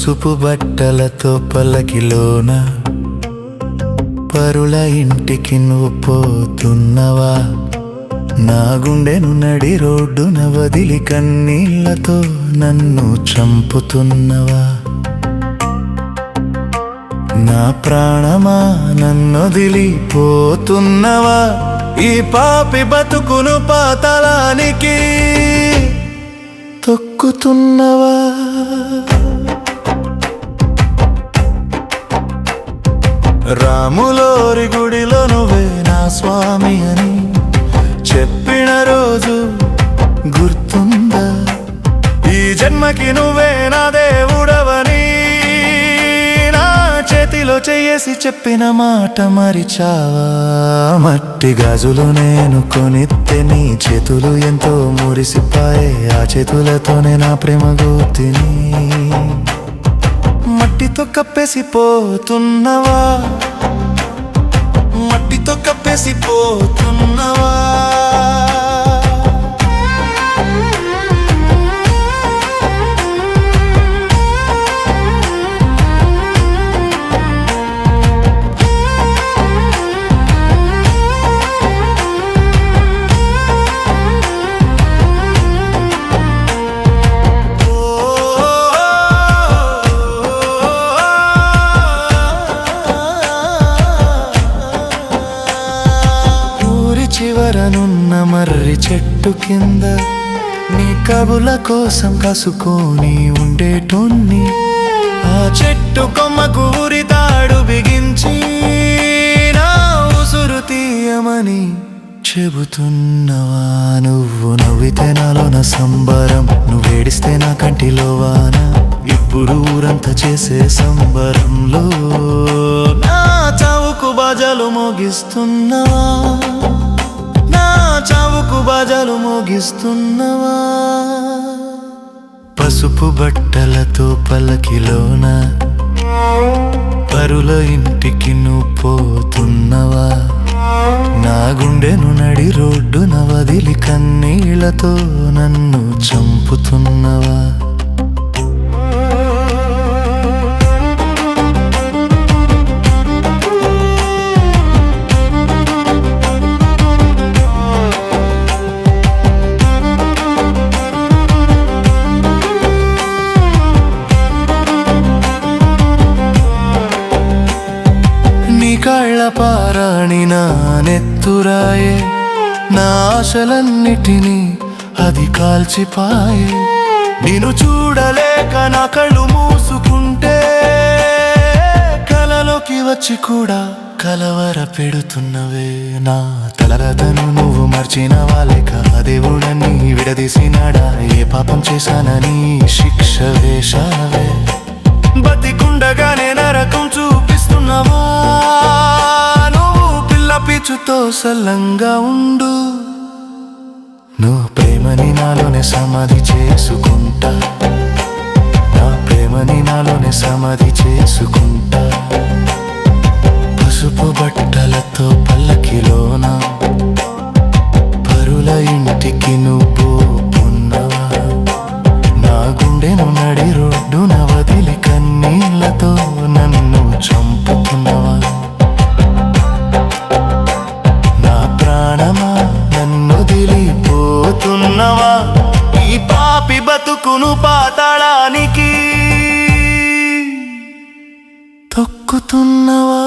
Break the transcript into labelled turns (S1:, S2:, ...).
S1: పసుపు బట్టలతో పల్లకిలోన పరుల ఇంటికి నువ్వు పోతున్నవా? నా గుండెను నడి రోడ్డున వదిలి కన్నీళ్లతో నన్ను చంపుతున్నవా? నా ప్రాణమా నన్నొదిలిపోతున్నవా? ఈ పాపి బతుకును పాతాళానికి తొక్కుతున్నవా? రాములోరి గుడిలో నువ్వే నా స్వామి అని చెప్పిన రోజు గుర్తుందా? ఈ జన్మకి నువ్వే నా దేవుడవని నా చేతిలో చేసి చెప్పిన మాట మరిచావా? మట్టి గాజులు నేను కొనిత్తే నీ చేతులు ఎంతో మురిసిపాయే. ఆ చేతులతోనే నా ప్రేమ గోతిని మట్టితో కప్పేసిపోతున్నవా? మట్టితో కప్పేసిపోతున్నవా? చివరనున్న మర్రి చెట్టు కింద నీ కబుల కోసం కసుకొని ఉండేటోన్ని. ఆ చెట్టు కొమ్మకు ఊరి తాడు బిగించి నా ఉసురు తీయమని చెబుతున్నవా? నువ్వు నవ్వితే నాలోన సంబరం, నువ్వేడిస్తే నా కంటిలో వాన. ఇప్పుడు ఊరంతా చేసే సంబరంలో నా చావుకు బాజాలు మోగిస్తున్నవా? చావుకు బాజాలు మోగిస్తున్నవా? పసుపు బట్టలతో పల్లకిలోన పరుల ఇంటికి నువ్వు పోతున్నవా? నా గుండెను నడి రోడ్డున వదిలి కన్నీళ్లతో నన్ను చంపుతున్నవా? కళ్ళ పారాణి నా నెత్తురాయే, నా ఆశలన్నిటినీ అది కాల్చిపాయే. నిన్ను చూడలేక నా కళ్ళు మూసుకుంటే కలలోకి వచ్చి కూడా కలవర పెడుతున్నవే. నా తలరాతను నువ్వు మర్చినవా? లేక దేవుడని విడదీసినాడా? ఏ పాపం చేశానని శిక్ష వేశావే? బతికుండగానే నరకం చూపిస్తున్నవా? నువ్వు పిల్ల పిచ్చుతో సల్లంగా ఉండు. నువ్వు ప్రేమని నాలోనే సమాధి చేసుకుంటా. నా ప్రేమని నాలోనే సమాధి చేసుకుంటా. పసుపు బట్టలతో పల్లకిలోన పరుల ఇంటికి నువ్వు పోతున్నవా? నా గుండెను నడి రోడ్డున వదిలి కన్నీళ్లతో నన్ను చంపుతున్నవా? నా ప్రాణమా నన్నొదిలిపోతున్నవా? ఈ పాపి బతుకును పాతాళానికి తొక్కుతున్నవా?